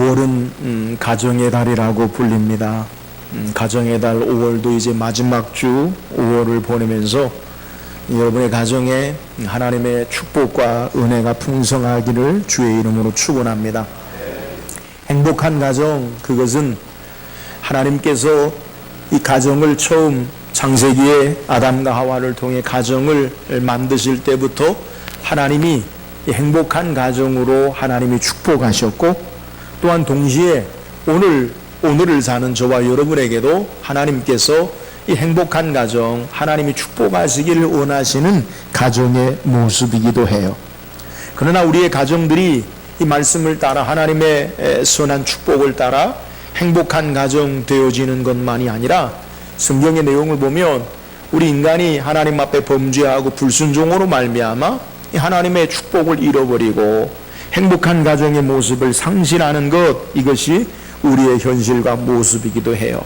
5월은 가정의 달이라고 불립니다. 가정의 달 5월도 이제 마지막 주 5월을 보내면서 여러분의 가정에 하나님의 축복과 은혜가 풍성하기를 주의 이름으로 축원합니다. 행복한 가정, 그것은 하나님께서 이 가정을 처음 창세기에 아담과 하와를 통해 가정을 만드실 때부터 하나님이 행복한 가정으로 하나님이 축복하셨고, 또한 동시에 오늘을 사는 저와 여러분에게도 하나님께서 이 행복한 가정, 하나님이 축복하시기를 원하시는 가정의 모습이기도 해요. 그러나 우리의 가정들이 이 말씀을 따라 하나님의 선한 축복을 따라 행복한 가정 되어지는 것만이 아니라, 성경의 내용을 보면 우리 인간이 하나님 앞에 범죄하고 불순종으로 말미암아 하나님의 축복을 잃어버리고 행복한 가정의 모습을 상실하는 것, 이것이 우리의 현실과 모습이기도 해요.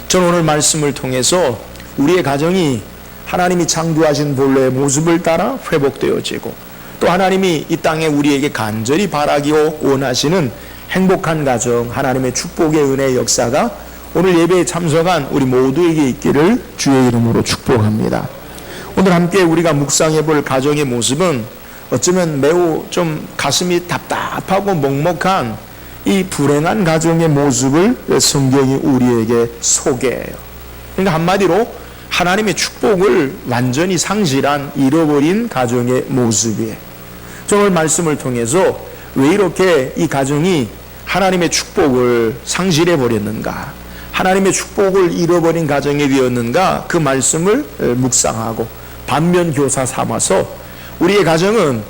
저는 오늘 말씀을 통해서 우리의 가정이 하나님이 창조하신 본래의 모습을 따라 회복되어지고, 또 하나님이 이 땅에 우리에게 간절히 바라기로 원하시는 행복한 가정, 하나님의 축복의 은혜의 역사가 오늘 예배에 참석한 우리 모두에게 있기를 주의 이름으로 축복합니다. 오늘 함께 우리가 묵상해 볼 가정의 모습은 어쩌면 매우 좀 가슴이 답답하고 먹먹한 이 불행한 가정의 모습을 성경이 우리에게 소개해요. 그러니까 한마디로 하나님의 축복을 완전히 상실한, 잃어버린 가정의 모습이에요. 오늘 말씀을 통해서 왜 이렇게 이 가정이 하나님의 축복을 상실해 버렸는가, 하나님의 축복을 잃어버린 가정이 되었는가, 그 말씀을 묵상하고 반면 교사 삼아서 우리의 가정은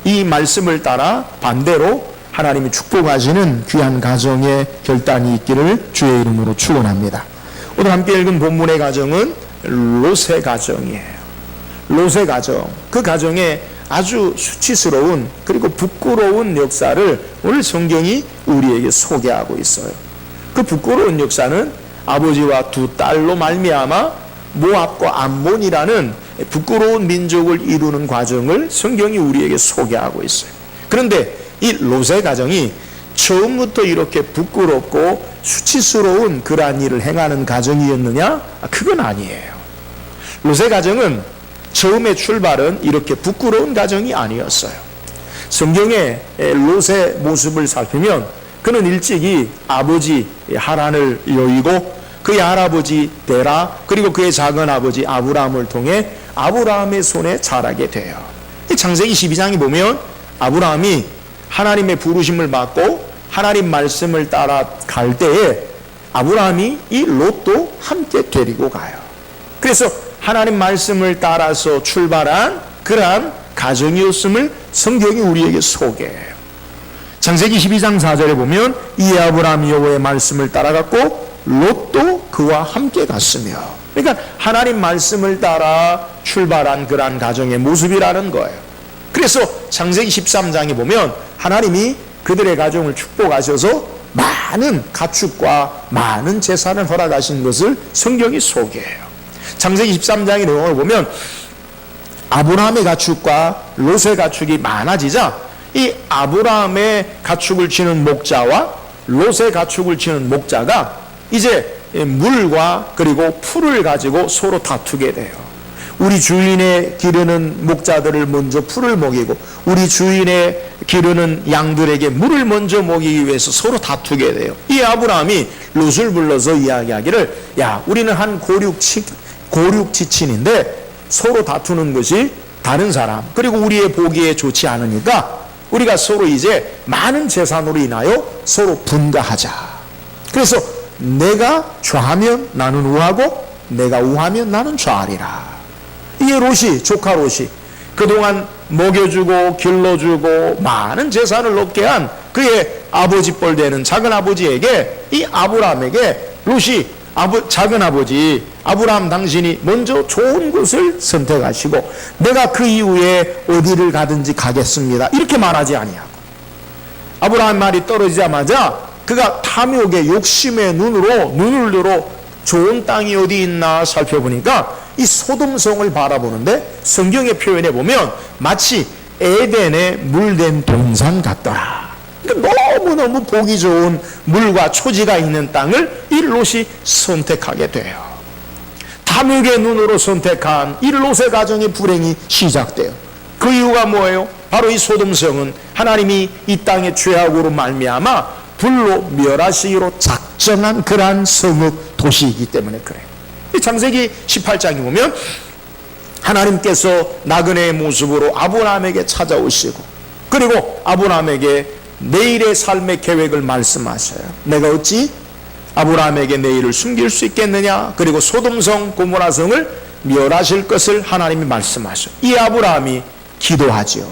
이 말씀을 따라 반대로 하나님이 축복하시는 귀한 가정의 결단이 있기를 주의 이름으로 축원합니다. 오늘 함께 읽은 본문의 가정은 롯의 가정이에요. 롯의 가정, 그 가정의 아주 수치스러운 그리고 부끄러운 역사를 오늘 성경이 우리에게 소개하고 있어요. 그 부끄러운 역사는 아버지와 두 딸로 말미암아 모압과 암몬이라는 부끄러운 민족을 이루는 과정을 성경이 우리에게 소개하고 있어요. 그런데 이 롯의 가정이 처음부터 이렇게 부끄럽고 수치스러운 그러한 일을 행하는 가정이었느냐? 그건 아니에요. 롯의 가정은 처음의 출발은 이렇게 부끄러운 가정이 아니었어요. 성경의 롯의 모습을 살피면 그는 일찍이 아버지 하란을 여의고 그의 할아버지 데라, 그리고 그의 작은 아버지 아브라함을 통해 아브라함의 손에 자라게 돼요. 창세기 12장에 보면 아브라함이 하나님의 부르심을 받고 하나님 말씀을 따라 갈 때에 아브라함이 이 롯도 함께 데리고 가요. 그래서 하나님 말씀을 따라서 출발한 그러한 가정이었음을 성경이 우리에게 소개해요. 창세기 12장 4절에 보면 이에 아브라함이 여호와의 말씀을 따라갔고 롯도 그와 함께 갔으며, 그러니까 하나님 말씀을 따라 출발한 그러한 가정의 모습이라는 거예요. 그래서 창세기 13장에 보면 하나님이 그들의 가정을 축복하셔서 많은 가축과 많은 재산을 허락하신 것을 성경이 소개해요. 창세기 13장의 내용을 보면 아브라함의 가축과 롯의 가축이 많아지자 이 아브라함의 가축을 치는 목자와 롯의 가축을 치는 목자가 이제 물과 그리고 풀을 가지고 서로 다투게 돼요. 우리 주인의 기르는 목자들을 먼저 풀을 먹이고 우리 주인의 기르는 양들에게 물을 먼저 먹이기 위해서 서로 다투게 돼요. 이 아브라함이 롯을 불러서 이야기하기를, 야, 우리는 한 고륙지친인데 서로 다투는 것이 다른 사람 그리고 우리의 보기에 좋지 않으니까 우리가 서로 이제 많은 재산으로 인하여 서로 분가하자. 그래서 내가 좌하면 나는 우하고 내가 우하면 나는 좌하리라. 이게 롯이, 조카 롯이 그동안 먹여주고 길러주고 많은 재산을 얻게 한 그의 아버지뻘 되는 작은 아버지에게, 이 아브라함에게 롯이 작은 아버지 아브라함, 당신이 먼저 좋은 곳을 선택하시고 내가 그 이후에 어디를 가든지 가겠습니다, 이렇게 말하지 아니하고, 아브라함 말이 떨어지자마자 그가 탐욕의 욕심의 눈을 들어 좋은 땅이 어디 있나 살펴보니까 이 소돔성을 바라보는데 성경의 표현에 보면 마치 에덴에 물된 동산 같더라. 너무너무 보기 좋은 물과 초지가 있는 땅을 이 롯이 선택하게 돼요. 탐욕의 눈으로 선택한 이 롯의 가정의 불행이 시작돼요. 그 이유가 뭐예요? 바로 이 소돔성은 하나님이 이 땅의 죄악으로 말미암아 불로 멸하시기로 작정한 그러한 성읍 도시이기 때문에 그래요. 창세기 18장에 보면 하나님께서 나그네의 모습으로 아브라함에게 찾아오시고, 그리고 아브라함에게 내일의 삶의 계획을 말씀하셔요. 내가 어찌 아브라함에게 내일을 숨길 수 있겠느냐? 그리고 소돔성 고모라성을 멸하실 것을 하나님이 말씀하셔. 이 아브라함이 기도하지요.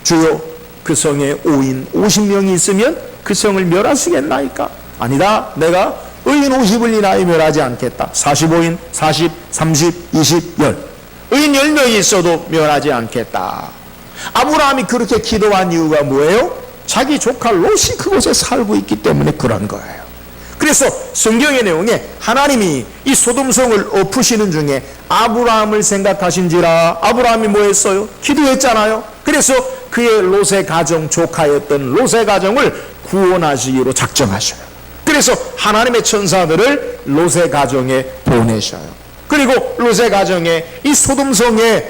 주여, 그 성에 5인 50명이 있으면 그 성을 멸하시겠나이까? 아니다. 내가 의인 50을 인하여 멸하지 않겠다. 45인, 40, 30, 20, 10. 의인 10명이 있어도 멸하지 않겠다. 아브라함이 그렇게 기도한 이유가 뭐예요? 자기 조카 롯이 그곳에 살고 있기 때문에 그런 거예요. 그래서 성경의 내용에 하나님이 이 소돔성을 엎으시는 중에 아브라함을 생각하신지라. 아브라함이 뭐 했어요? 기도했잖아요. 그래서 그의 롯의 가정, 조카였던 롯의 가정을 구원하시기로 작정하셔요. 그래서 하나님의 천사들을 롯의 가정에 보내셔요. 그리고 롯의 가정에 이 소돔성에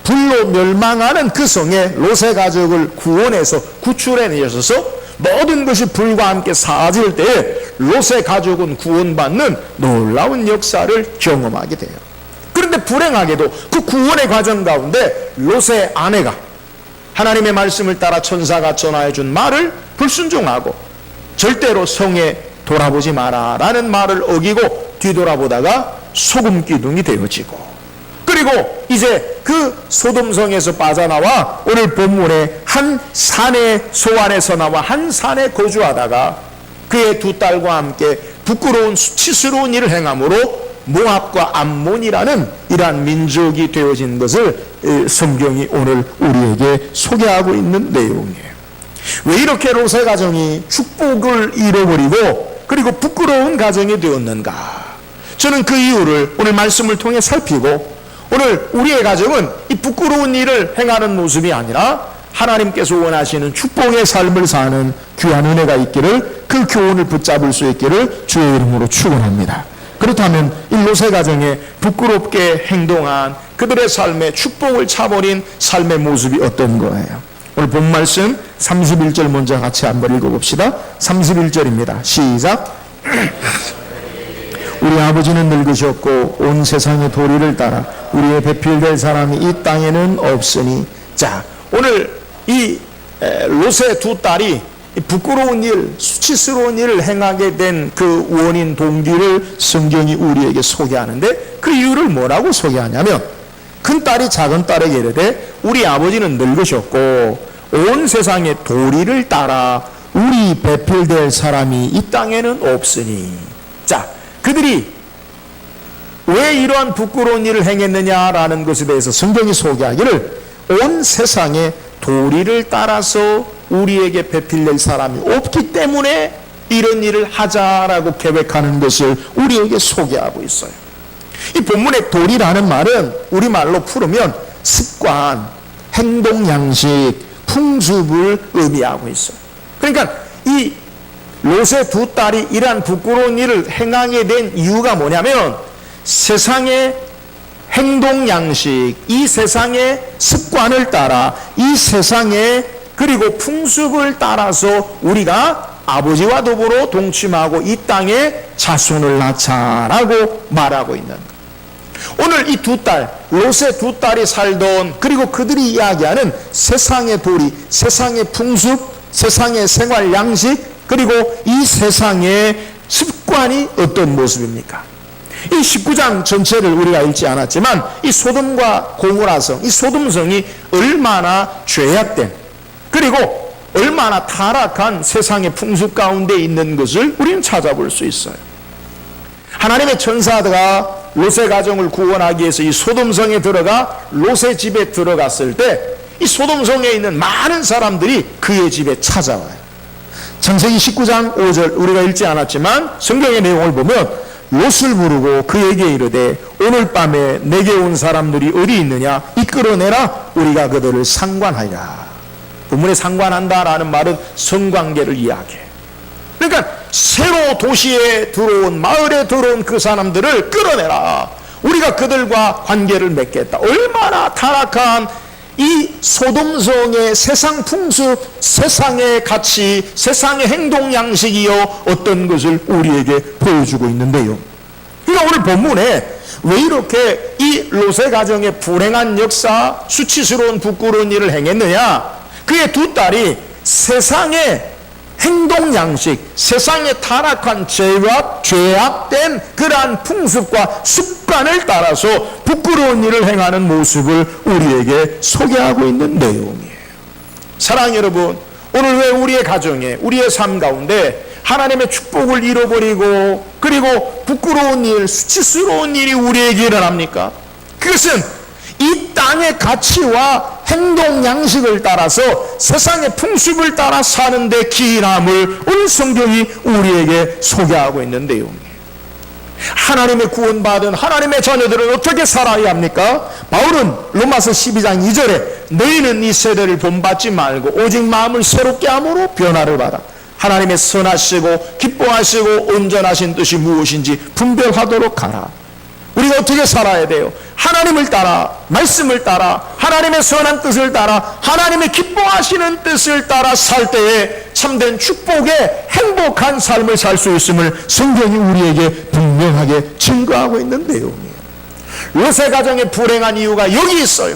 불로 멸망하는 그 성에 롯의 가족을 구원해서 구출해내셔서 모든 것이 불과 함께 사라질 때에 롯의 가족은 구원받는 놀라운 역사를 경험하게 돼요. 그런데 불행하게도 그 구원의 과정 가운데 롯의 아내가 하나님의 말씀을 따라 천사가 전하여준 말을 불순종하고 절대로 성에 돌아보지 마라 라는 말을 어기고 뒤돌아보다가 소금 기둥이 되어지고, 그리고 이제 그 소돔성에서 빠져나와 오늘 본문에 한 산의 소안에서 나와 한 산에 거주하다가 그의 두 딸과 함께 부끄러운 수치스러운 일을 행함으로 모압과 암몬이라는 이러한 민족이 되어진 것을 성경이 오늘 우리에게 소개하고 있는 내용이에요. 왜 이렇게 롯의 가정이 축복을 잃어버리고 그리고 부끄러운 가정이 되었는가? 저는 그 이유를 오늘 말씀을 통해 살피고, 오늘 우리의 가정은 이 부끄러운 일을 행하는 모습이 아니라 하나님께서 원하시는 축복의 삶을 사는 귀한 은혜가 있기를, 그 교훈을 붙잡을 수 있기를 주의 이름으로 축원합니다. 그렇다면 이 롯의 가정에 부끄럽게 행동한 그들의 삶에 축복을 차버린 삶의 모습이 어떤 거예요? 오늘 본 말씀 31절 먼저 같이 한번 읽어봅시다. 31절입니다. 시작. 우리 아버지는 늙으셨고 온 세상의 도리를 따라 우리의 배필될 사람이 이 땅에는 없으니. 자, 오늘 이 롯의 두 딸이 부끄러운 일, 수치스러운 일을 행하게 된 그 원인, 동기를 성경이 우리에게 소개하는데, 그 이유를 뭐라고 소개하냐면, 큰 딸이 작은 딸에게 이르되 우리 아버지는 늙으셨고 온 세상의 도리를 따라 우리 배필될 사람이 이 땅에는 없으니. 자, 그들이 왜 이러한 부끄러운 일을 행했느냐라는 것에 대해서 성경이 소개하기를, 온 세상의 도리를 따라서 우리에게 배필될 사람이 없기 때문에 이런 일을 하자라고 계획하는 것을 우리에게 소개하고 있어요. 이 본문의 도리라는 말은 우리말로 풀으면 습관, 행동 양식, 풍습을 의미하고 있어요. 그러니까 이 롯의 두 딸이 이러한 부끄러운 일을 행하게 된 이유가 뭐냐면, 세상의 행동 양식, 이 세상의 습관을 따라, 이 세상의 그리고 풍습을 따라서 우리가 아버지와 더불어 동침하고 이 땅에 자손을 낳자라고 말하고 있는 거예요. 오늘 이 두 딸, 롯의 두 딸이 살던, 그리고 그들이 이야기하는 세상의 도리, 세상의 풍습, 세상의 생활 양식, 그리고 이 세상의 습관이 어떤 모습입니까? 이 19장 전체를 우리가 읽지 않았지만 이 소돔과 고모라성, 이 소돔성이 얼마나 죄악된, 그리고 얼마나 타락한 세상의 풍습 가운데 있는 것을 우리는 찾아볼 수 있어요. 하나님의 천사가 롯의 가정을 구원하기 위해서 이 소돔성에 들어가 롯의 집에 들어갔을 때 이 소돔성에 있는 많은 사람들이 그의 집에 찾아와요. 창세기 19장 5절 우리가 읽지 않았지만 성경의 내용을 보면 롯을 부르고 그에게 이르되 오늘 밤에 내게 온 사람들이 어디 있느냐 이끌어내라 우리가 그들을 상관하리라. 본문에 상관한다라는 말은 성관계를 이야기해요. 그러니까 새로 도시에 들어온, 마을에 들어온 그 사람들을 끌어내라. 우리가 그들과 관계를 맺겠다. 얼마나 타락한 이 소돔성의 세상 풍습, 세상의 가치, 세상의 행동 양식이요 어떤 것을 우리에게 보여주고 있는데요. 그러니까 오늘 본문에 왜 이렇게 이 롯의 가정의 불행한 역사, 수치스러운 부끄러운 일을 행했느냐? 그의 두 딸이 세상의 행동 양식, 세상의 타락한 죄악된 그러한 풍습과 습관을 따라서 부끄러운 일을 행하는 모습을 우리에게 소개하고 있는 내용이에요. 사랑하는 여러분, 오늘 왜 우리의 가정에, 우리의 삶 가운데 하나님의 축복을 잃어버리고 그리고 부끄러운 일, 수치스러운 일이 우리에게 일어납니까? 그것은 이 땅의 가치와 행동 양식을 따라서 세상의 풍습을 따라 사는데 기인함을 오늘 성경이 우리에게 소개하고 있는 내용이에요. 하나님의 구원받은 하나님의 자녀들은 어떻게 살아야 합니까? 바울은 로마서 12장 2절에 너희는 이 세대를 본받지 말고 오직 마음을 새롭게 함으로 변화를 받아 하나님의 선하시고 기뻐하시고 온전하신 뜻이 무엇인지 분별하도록 하라. 우리가 어떻게 살아야 돼요? 하나님을 따라, 말씀을 따라, 하나님의 선한 뜻을 따라, 하나님의 기뻐하시는 뜻을 따라 살 때에 참된 축복의 행복한 삶을 살 수 있음을 성경이 우리에게 분명하게 증거하고 있는 내용이에요. 롯의 가정의 불행한 이유가 여기 있어요.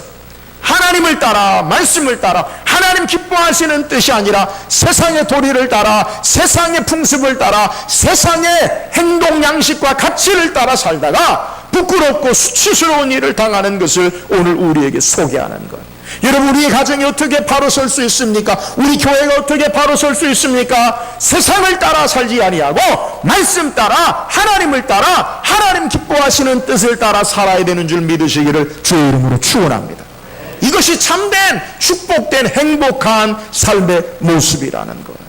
하나님을 따라, 말씀을 따라, 하나님 기뻐하시는 뜻이 아니라 세상의 도리를 따라, 세상의 풍습을 따라, 세상의 행동 양식과 가치를 따라 살다가 부끄럽고 수치스러운 일을 당하는 것을 오늘 우리에게 소개하는 것. 여러분, 우리의 가정이 어떻게 바로 설 수 있습니까? 우리 교회가 어떻게 바로 설 수 있습니까? 세상을 따라 살지 아니하고 말씀 따라, 하나님을 따라, 하나님 기뻐하시는 뜻을 따라 살아야 되는 줄 믿으시기를 주의 이름으로 축원합니다. 이것이 참된 축복된 행복한 삶의 모습이라는 거예요.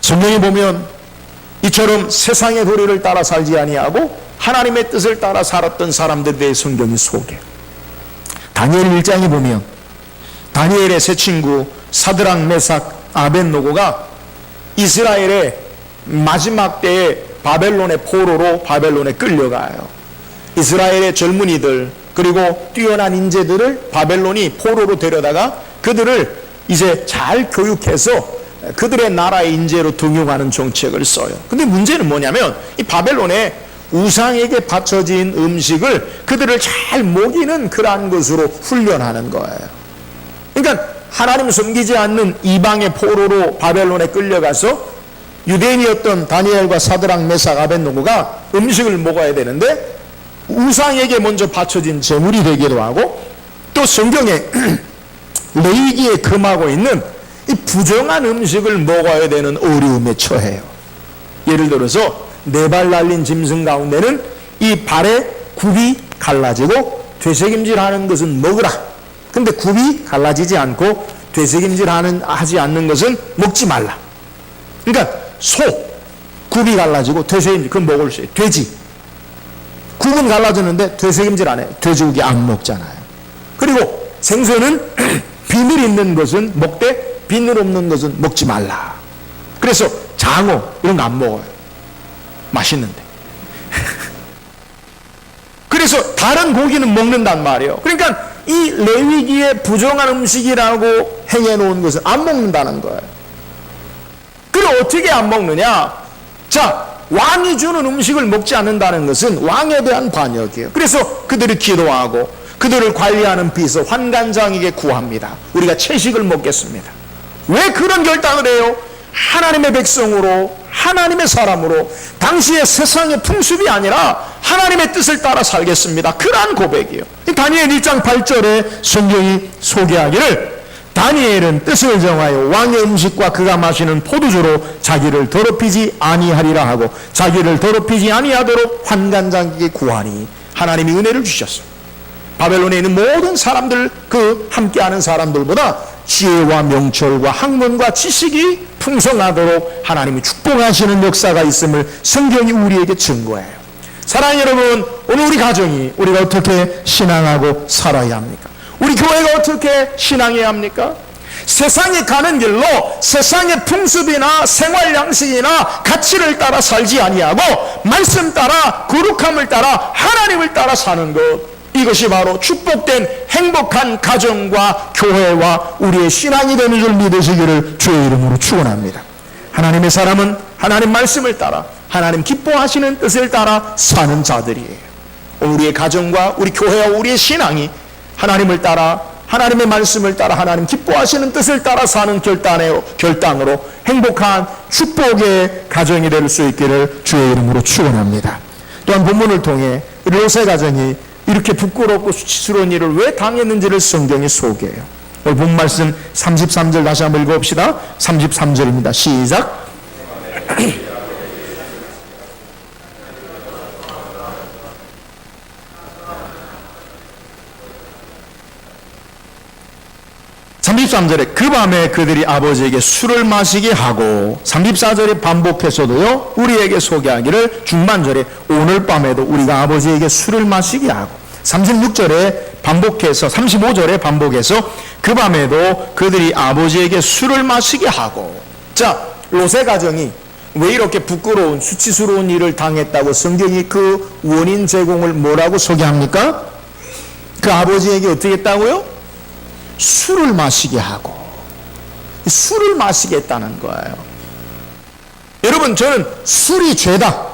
성경에 보면 이처럼 세상의 도리를 따라 살지 아니하고 하나님의 뜻을 따라 살았던 사람들에 대해 성경이 소개. 다니엘 1장에 보면 다니엘의 세 친구 사드락, 메삭, 아벳노고가 이스라엘의 마지막 때에 바벨론의 포로로 바벨론에 끌려가요. 이스라엘의 젊은이들 그리고 뛰어난 인재들을 바벨론이 포로로 데려다가 그들을 이제 잘 교육해서 그들의 나라의 인재로 등용하는 정책을 써요. 근데 문제는 뭐냐면 이 바벨론의 우상에게 바쳐진 음식을 그들을 잘 먹이는 그러한 것으로 훈련하는 거예요. 그러니까 하나님 섬기지 않는 이방의 포로로 바벨론에 끌려가서 유대인이었던 다니엘과 사드락, 메삭, 아벳노고가 음식을 먹어야 되는데 우상에게 먼저 바쳐진 제물이 되기도 하고 또 성경에 레위기에 금하고 있는 이 부정한 음식을 먹어야 되는 어려움에 처해요. 예를 들어서 네 발 달린 짐승 가운데는 이 발에 굽이 갈라지고 되새김질하는 것은 먹으라. 근데 굽이 갈라지지 않고 되새김질하지 않는 것은 먹지 말라. 그러니까 소 굽이 갈라지고 되새김질 그건 먹을 수 있어요. 돼지 굽은 갈라졌는데 되새김질 안 해. 돼지고기 안 먹잖아요. 그리고 생선은 비늘 있는 것은 먹되 비늘 없는 것은 먹지 말라. 그래서 장어 이런 거 안 먹어요. 맛있는데. 그래서 다른 고기는 먹는단 말이에요. 그러니까 이 레위기의 부정한 음식이라고 행해놓은 것을 안 먹는다는 거예요. 그럼 어떻게 안 먹느냐? 자, 왕이 주는 음식을 먹지 않는다는 것은 왕에 대한 반역이에요. 그래서 그들이 기도하고 그들을 관리하는 비서 환관장에게 구합니다. 우리가 채식을 먹겠습니다. 왜 그런 결단을 해요? 하나님의 백성으로, 하나님의 사람으로 당시의 세상의 풍습이 아니라 하나님의 뜻을 따라 살겠습니다. 그러한 고백이에요. 다니엘 1장 8절에 성경이 소개하기를 다니엘은 뜻을 정하여 왕의 음식과 그가 마시는 포도주로 자기를 더럽히지 아니하리라 하고 자기를 더럽히지 아니하도록 환관장에게 구하니 하나님이 은혜를 주셨습니다. 바벨론에 있는 모든 사람들, 그 함께하는 사람들보다 지혜와 명철과 학문과 지식이 풍성하도록 하나님이 축복하시는 역사가 있음을 성경이 우리에게 증거해요. 사랑하는 여러분, 오늘 우리 가정이 우리가 어떻게 신앙하고 살아야 합니까? 우리 교회가 어떻게 신앙해야 합니까? 세상에 가는 길로 세상의 풍습이나 생활 양식이나 가치를 따라 살지 아니하고 말씀 따라 거룩함을 따라 하나님을 따라 사는 것, 이것이 바로 축복된 행복한 가정과 교회와 우리의 신앙이 되는 줄 믿으시기를 주의 이름으로 축원합니다. 하나님의 사람은 하나님 말씀을 따라 하나님 기뻐하시는 뜻을 따라 사는 자들이에요. 우리의 가정과 우리 교회와 우리의 신앙이 하나님을 따라 하나님의 말씀을 따라 하나님 기뻐하시는 뜻을 따라 사는 결단으로 행복한 축복의 가정이 될 수 있기를 주의 이름으로 축원합니다. 또한 본문을 통해 롯의 가정이 이렇게 부끄럽고 수치스러운 일을 왜 당했는지를 성경이 소개해요. 오늘 본 말씀 33절 다시 한번 읽어봅시다. 33절입니다. 시작. 33절에 그 밤에 그들이 아버지에게 술을 마시게 하고, 34절에 반복해서도요 우리에게 소개하기를 중반절에 오늘 밤에도 우리가 아버지에게 술을 마시게 하고, 36절에 반복해서 35절에 반복해서 그 밤에도 그들이 아버지에게 술을 마시게 하고. 자, 롯의 가정이 왜 이렇게 부끄러운 수치스러운 일을 당했다고 성경이 그 원인 제공을 뭐라고 소개합니까? 그 아버지에게 어떻게 했다고요? 술을 마시게 하고. 술을 마시게 했다는 거예요. 여러분, 저는 술이 죄다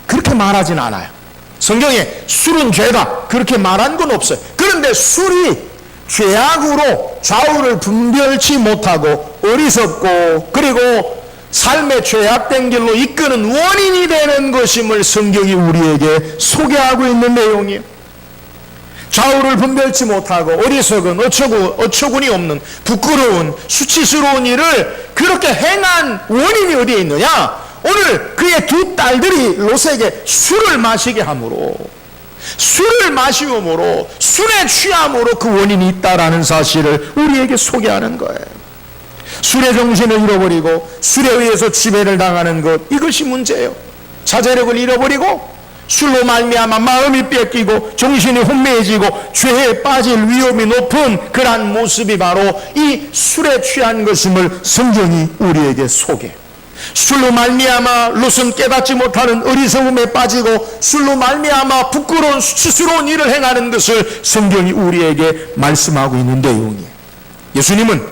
그렇게 말하진 않아요. 성경에 술은 죄다 그렇게 말한 건 없어요. 그런데 술이 죄악으로 좌우를 분별치 못하고 어리석고 그리고 삶의 죄악된 길로 이끄는 원인이 되는 것임을 성경이 우리에게 소개하고 있는 내용이에요. 좌우를 분별치 못하고 어리석은 어처구니 없는 부끄러운 수치스러운 일을 그렇게 행한 원인이 어디에 있느냐? 오늘 그의 두 딸들이 롯에게 술을 마시게 함으로, 술을 마시므로, 술에 취함으로 그 원인이 있다라는 사실을 우리에게 소개하는 거예요. 술의 정신을 잃어버리고 술에 의해서 지배를 당하는 것, 이것이 문제예요. 자제력을 잃어버리고 술로 말미암아 마음이 뺏기고 정신이 혼미해지고 죄에 빠질 위험이 높은 그러한 모습이 바로 이 술에 취한 것임을 성경이 우리에게 소개해요. 술로 말미암아 롯은 깨닫지 못하는 어리석음에 빠지고 술로 말미암아 부끄러운 수치스러운 일을 행하는 것을 성경이 우리에게 말씀하고 있는 내용이에요. 예수님은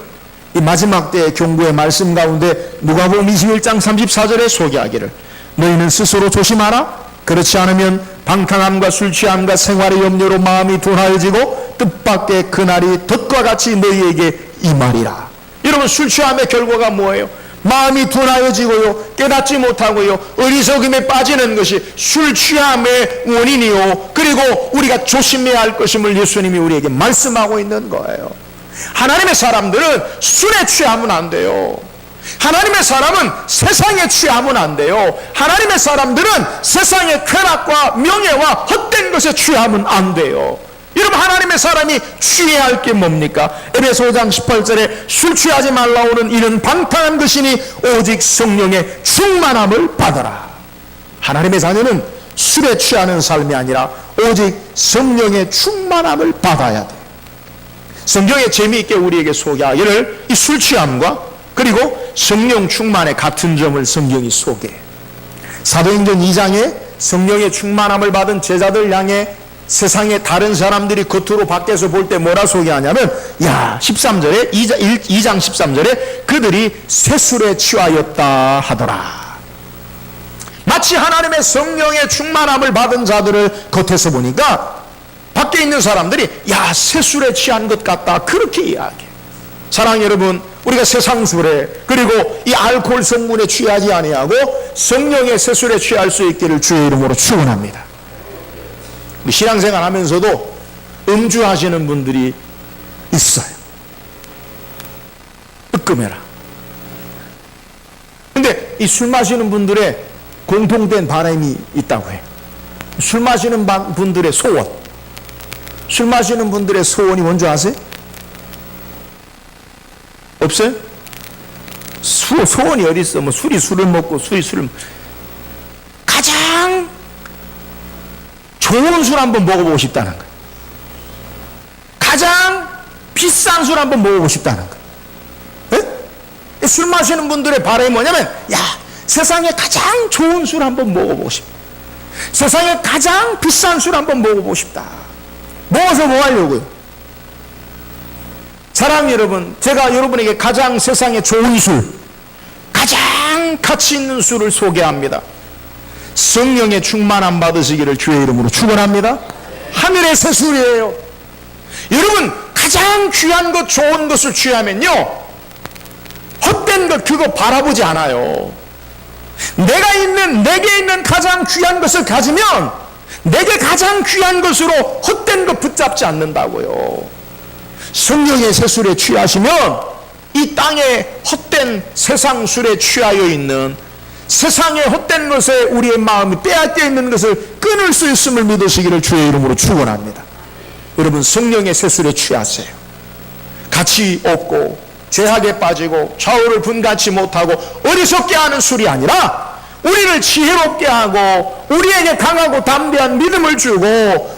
이 마지막 때의 경고의 말씀 가운데 누가복음 21장 34절에 소개하기를 너희는 스스로 조심하라. 그렇지 않으면 방탕함과 술 취함과 생활의 염려로 마음이 둔하여지고 뜻밖의 그날이 덫과 같이 너희에게 임하리라. 여러분, 술 취함의 결과가 뭐예요? 마음이 둔하여지고요, 깨닫지 못하고요, 어리석음에 빠지는 것이 술 취함의 원인이요, 그리고 우리가 조심해야 할 것임을 예수님이 우리에게 말씀하고 있는 거예요. 하나님의 사람들은 술에 취하면 안 돼요. 하나님의 사람은 세상에 취하면 안 돼요. 하나님의 사람들은 세상의 쾌락과 명예와 헛된 것에 취하면 안 돼요. 여러분, 하나님의 사람이 취해야 할 게 뭡니까? 에베소 5장 18절에 술 취하지 말라오는 이는 방탕한 것이니 오직 성령의 충만함을 받아라. 하나님의 자녀는 술에 취하는 삶이 아니라 오직 성령의 충만함을 받아야 돼. 성경에 재미있게 우리에게 소개하기를 이 술 취함과 그리고 성령 충만의 같은 점을 성경이 소개해. 사도행전 2장에 성령의 충만함을 받은 제자들 향해 세상의 다른 사람들이 겉으로 밖에서 볼 때 뭐라 소개하냐면, 13절에 2장 13절에 그들이 새술에 취하였다 하더라. 마치 하나님의 성령의 충만함을 받은 자들을 겉에서 보니까 밖에 있는 사람들이 새술에 취한 것 같다, 그렇게 이야기해. 사랑하는 여러분, 우리가 세상 술에 그리고 이 알코올 성분에 취하지 아니하고 성령의 새술에 취할 수 있기를 주의 이름으로 축원합니다. 신앙생활 하면서도 음주하시는 분들이 있어요. 뜨끔해라. 근데 이 술 마시는 분들의 공통된 바람이 있다고 해. 술 마시는 분들의 소원, 술 마시는 분들의 소원이 뭔지 아세요? 없어요? 소원이 어디 있어? 술이 술을 먹고 술이 술을 가장 좋은 술 한번 먹어보고 싶다는 거예요. 가장 비싼 술 한번 먹어보고 싶다는 거예요. 예? 술 마시는 분들의 바람이 뭐냐면, 야, 세상에 가장 좋은 술 한번 먹어보고 싶다. 세상에 가장 비싼 술 한번 먹어보고 싶다. 먹어서 뭐 하려고요? 사랑하는 여러분, 제가 여러분에게 가장 세상에 좋은 술, 가장 가치 있는 술을 소개합니다. 성령의 충만함 받으시기를 주의 이름으로 축원합니다. 하늘의 새 술이에요. 여러분, 가장 귀한 것, 좋은 것을 취하면요, 헛된 것 그거 바라보지 않아요. 내게 있는 가장 귀한 것을 가지면 내게 가장 귀한 것으로 헛된 것 붙잡지 않는다고요. 성령의 새 술에 취하시면 이 땅의 헛된 세상 술에 취하여 있는, 세상의 헛된 것에 우리의 마음이 빼앗겨 있는 것을 끊을 수 있음을 믿으시기를 주의 이름으로 축원합니다. 여러분, 성령의 새 술에 취하세요. 가치 없고 죄악에 빠지고 좌우를 분간치 못하고 어리석게 하는 술이 아니라 우리를 지혜롭게 하고 우리에게 강하고 담대한 믿음을 주고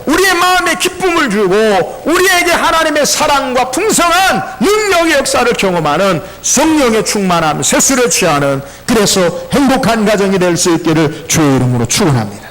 우리의 마음에 기쁨을 주고 우리에게 하나님의 사랑과 풍성한 능력의 역사를 경험하는 성령의 충만함, 새술에 취하는, 그래서 행복한 가정이 될 수 있기를 주의 이름으로 축원합니다.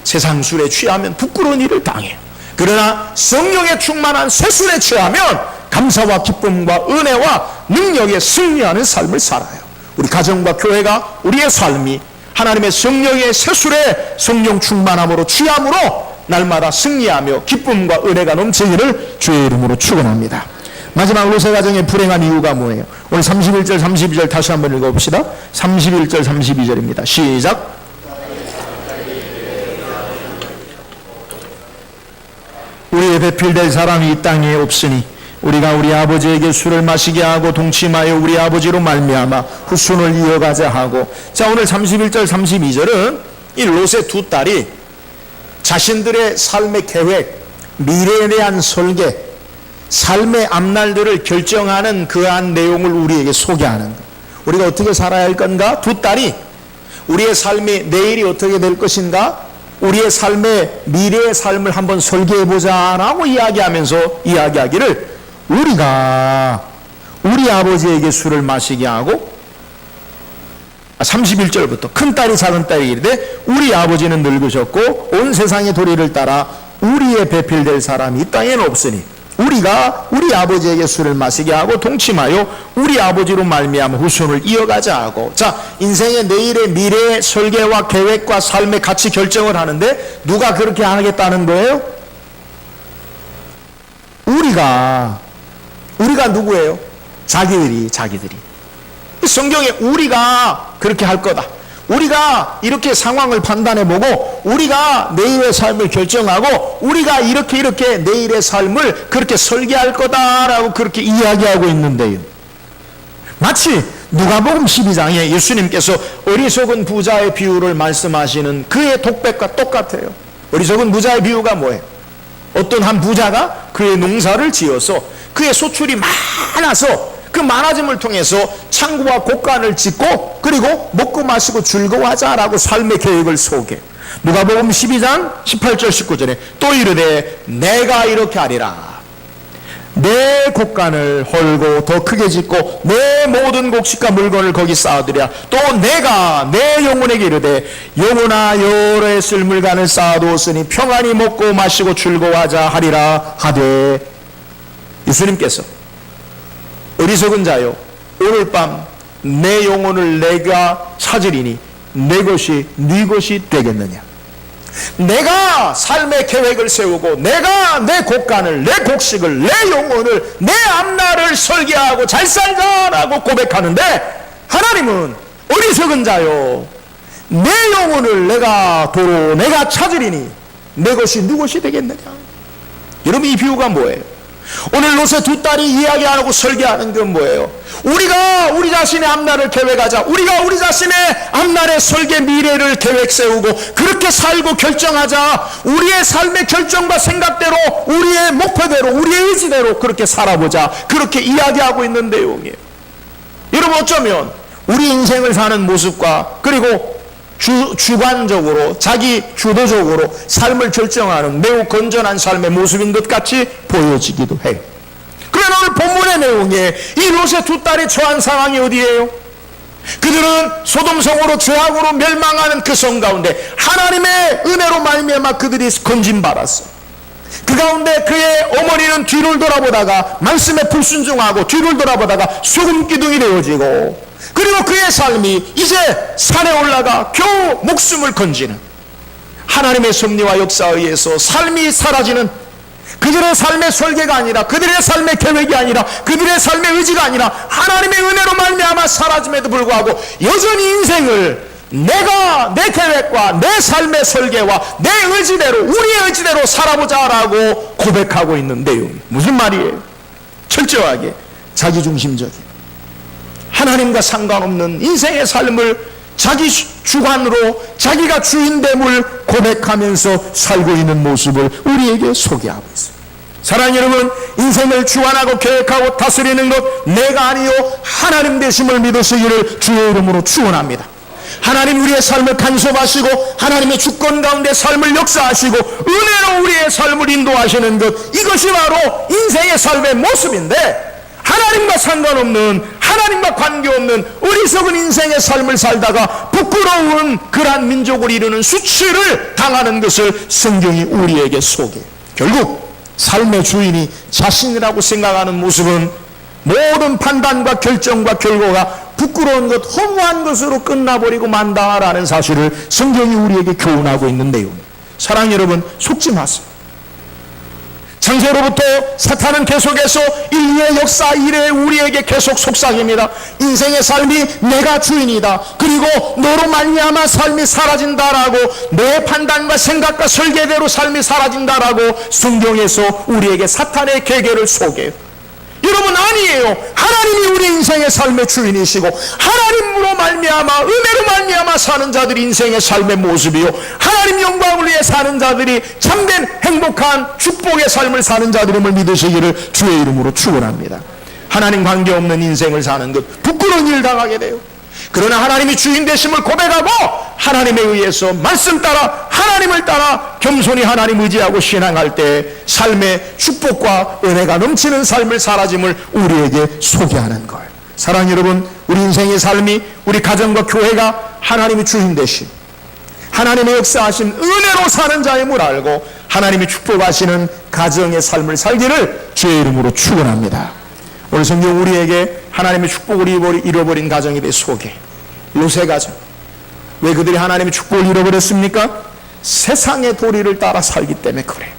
세상 술에 취하면 부끄러운 일을 당해요. 그러나 성령의 충만한 새술에 취하면 감사와 기쁨과 은혜와 능력에 승리하는 삶을 살아요. 우리 가정과 교회가, 우리의 삶이 하나님의 성령의 새술에 성령 충만함으로 취함으로 날마다 승리하며 기쁨과 은혜가 넘치기를 주의 이름으로 축원합니다. 마지막 로세 가정의 불행한 이유가 뭐예요? 오늘 31절 32절 다시 한번 읽어봅시다. 31절 32절입니다. 시작. 우리의 배필될 사람이 이 땅에 없으니 우리가 우리 아버지에게 술을 마시게 하고 동침하여 우리 아버지로 말미암아 후손을 이어가자 하고. 자, 오늘 31절 32절은 이 롯의 두 딸이 자신들의 삶의 계획, 미래에 대한 설계, 삶의 앞날들을 결정하는 그러한 내용을 우리에게 소개하는 거예요. 우리가 어떻게 살아야 할 건가? 두 딸이 우리의 삶이 내일이 어떻게 될 것인가? 우리의 삶의 미래의 삶을 한번 설계해보자 라고 이야기하기를 우리가 우리 아버지에게 술을 마시게 하고, 31절부터 큰딸이 작은딸이 이르되 우리 아버지는 늙으셨고 온 세상의 도리를 따라 우리의 배필될 사람이 이 땅에는 없으니 우리가 우리 아버지에게 술을 마시게 하고 동침하여 우리 아버지로 말미암아 후손을 이어가자 하고. 자, 인생의 내일의 미래의 설계와 계획과 삶의 가치 결정을 하는데 누가 그렇게 하겠다는 거예요? 우리가 누구예요? 자기들이. 성경에 우리가 그렇게 할 거다, 우리가 이렇게 상황을 판단해보고 우리가 내일의 삶을 결정하고 우리가 이렇게 내일의 삶을 그렇게 설계할 거다라고 그렇게 이야기하고 있는데요, 마치 누가복음 12장에 예수님께서 어리석은 부자의 비유를 말씀하시는 그의 독백과 똑같아요. 어리석은 부자의 비유가 뭐예요? 어떤 한 부자가 그의 농사를 지어서 그의 소출이 많아서 그 많아짐을 통해서 창고와 곳간을 짓고 그리고 먹고 마시고 즐거워하자라고 삶의 계획을 소개. 누가복음 12장 18절 19절에 또 이르되 내가 이렇게 하리라. 내 곳간을 헐고 더 크게 짓고 내 모든 곡식과 물건을 거기 쌓아두랴. 또 내가 내 영혼에게 이르되 영혼아 여러 쓸 물건을 쌓아두었으니 평안히 먹고 마시고 즐거워하자 하리라 하되. 예수님께서 어리석은 자요, 오늘 밤 내 영혼을 내가 찾으리니 내 것이 네 것이 되겠느냐. 내가 삶의 계획을 세우고 내가 내 곳간을, 내 곡식을, 내 영혼을, 내 앞날을 설계하고 잘 살자라고 고백하는데 하나님은 어리석은 자요, 내 영혼을 내가 찾으리니 내 것이 네 것이 되겠느냐. 여러분, 이 비유가 뭐예요? 오늘 롯의 두 딸이 이야기하고 설계하는 건 뭐예요? 우리가 우리 자신의 앞날을 계획하자. 우리가 우리 자신의 앞날의 설계, 미래를 계획 세우고 그렇게 살고 결정하자. 우리의 삶의 결정과 생각대로, 우리의 목표대로, 우리의 의지대로 그렇게 살아보자. 그렇게 이야기하고 있는 내용이에요. 여러분, 어쩌면 우리 인생을 사는 모습과 그리고 주관적으로, 자기 주도적으로 삶을 결정하는 매우 건전한 삶의 모습인 것 같이 보여지기도 해요. 그러나 오늘 본문의 내용에 이 롯의 두 딸이 처한 상황이 어디예요? 그들은 소돔성으로 죄악으로 멸망하는 그 성 가운데 하나님의 은혜로 말미암아 그들이 건진받았어. 그 가운데 그의 어머니는 뒤를 돌아보다가 말씀에 불순종하고 뒤를 돌아보다가 소금 기둥이 되어지고, 그리고 그의 삶이 이제 산에 올라가 겨우 목숨을 건지는 하나님의 섭리와 역사에 의해서 삶이 사라지는, 그들의 삶의 설계가 아니라, 그들의 삶의 계획이 아니라, 그들의 삶의 의지가 아니라 하나님의 은혜로 말미암아 사라짐에도 불구하고 여전히 인생을 내가 내 계획과 내 삶의 설계와 내 의지대로, 우리의 의지대로 살아보자라고 고백하고 있는 내용. 무슨 말이에요? 철저하게 자기중심적인, 하나님과 상관없는 인생의 삶을 자기 주관으로 자기가 주인됨을 고백하면서 살고 있는 모습을 우리에게 소개하고 있습니다. 사랑하는 여러분, 인생을 주관하고 계획하고 다스리는 것 내가 아니요 하나님 되심을 믿으시기를 주의 이름으로 축원합니다. 하나님 우리의 삶을 간섭하시고 하나님의 주권 가운데 삶을 역사하시고 은혜로 우리의 삶을 인도하시는 것, 이것이 바로 인생의 삶의 모습인데, 하나님과 상관없는, 하나님과 관계없는 어리석은 인생의 삶을 살다가 부끄러운 그러한 민족을 이루는 수치를 당하는 것을 성경이 우리에게 소개해요. 결국 삶의 주인이 자신이라고 생각하는 모습은 모든 판단과 결정과 결과가 부끄러운 것, 허무한 것으로 끝나버리고 만다라는 사실을 성경이 우리에게 교훈하고 있는 내용입니다. 사랑하는 여러분, 속지 마세요. 창세로부터 사탄은 계속해서 인류의 역사 이래에 우리에게 계속 속삭입니다. 인생의 삶이 내가 주인이다, 그리고 너로 말미암아 삶이 사라진다라고, 내 판단과 생각과 설계대로 삶이 사라진다라고 성경에서 우리에게 사탄의 계계를 소개해요. 여러분, 아니에요. 하나님이 우리 인생의 삶의 주인이시고 하나님으로 말미암아, 은혜로 말미암아 사는 자들이 인생의 삶의 모습이요, 하나님 영광을 위해 사는 자들이 참된 행복한 축복의 삶을 사는 자들임을 믿으시기를 주의 이름으로 축원합니다. 하나님 관계없는 인생을 사는 것 부끄러운 일 당하게 돼요. 그러나 하나님이 주인 되심을 고백하고 하나님에 의해서 말씀 따라, 하나님을 따라 겸손히 하나님 의지하고 신앙할 때 삶의 축복과 은혜가 넘치는 삶을 살아짐을 우리에게 소개하는 걸. 사랑하는 여러분, 우리 인생의 삶이, 우리 가정과 교회가 하나님이 주인 되신, 하나님의 역사하신 은혜로 사는 자임을 알고 하나님이 축복하시는 가정의 삶을 살기를 주의 이름으로 축원합니다. 오늘 성경 우리에게 하나님의 축복을 잃어버린 가정에 대해 소개. 롯의 가정. 왜 그들이 하나님의 축복을 잃어버렸습니까? 세상의 도리를 따라 살기 때문에 그래요.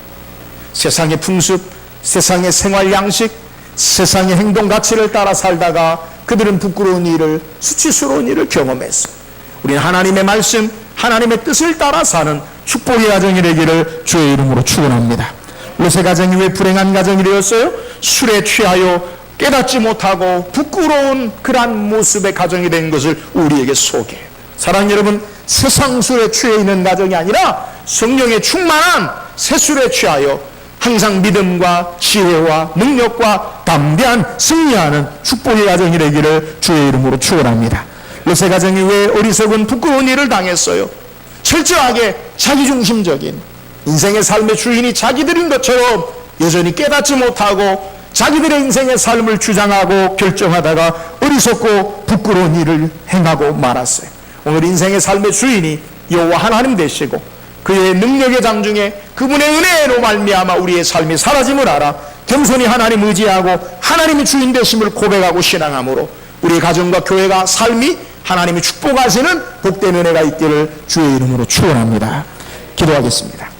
세상의 풍습, 세상의 생활 양식, 세상의 행동 가치를 따라 살다가 그들은 부끄러운 일을, 수치스러운 일을 경험했어요. 우리는 하나님의 말씀, 하나님의 뜻을 따라 사는 축복의 가정이 되기를 주의 이름으로 축원합니다. 롯의 가정이 왜 불행한 가정이 되었어요? 술에 취하여 깨닫지 못하고 부끄러운 그러한 모습의 가정이 된 것을 우리에게 소개해요. 사랑하는 여러분, 세상 술에 취해 있는 가정이 아니라 성령에 충만한 새 술에 취하여 항상 믿음과 지혜와 능력과 담대한 승리하는 축복의 가정이 되기를 주의 이름으로 축원합니다. 롯의 가정이 왜 어리석은 부끄러운 일을 당했어요? 철저하게 자기중심적인, 인생의 삶의 주인이 자기들인 것처럼 여전히 깨닫지 못하고 자기들의 인생의 삶을 주장하고 결정하다가 어리석고 부끄러운 일을 행하고 말았어요. 오늘 인생의 삶의 주인이 여호와 하나님 되시고 그의 능력의 장중에 그분의 은혜로 말미암아 우리의 삶이 사라짐을 알아 겸손히 하나님 의지하고 하나님이 주인 되심을 고백하고 신앙함으로 우리 가정과 교회가 삶이 하나님이 축복하시는 복된 은혜가 있기를 주의 이름으로 축원합니다. 기도하겠습니다.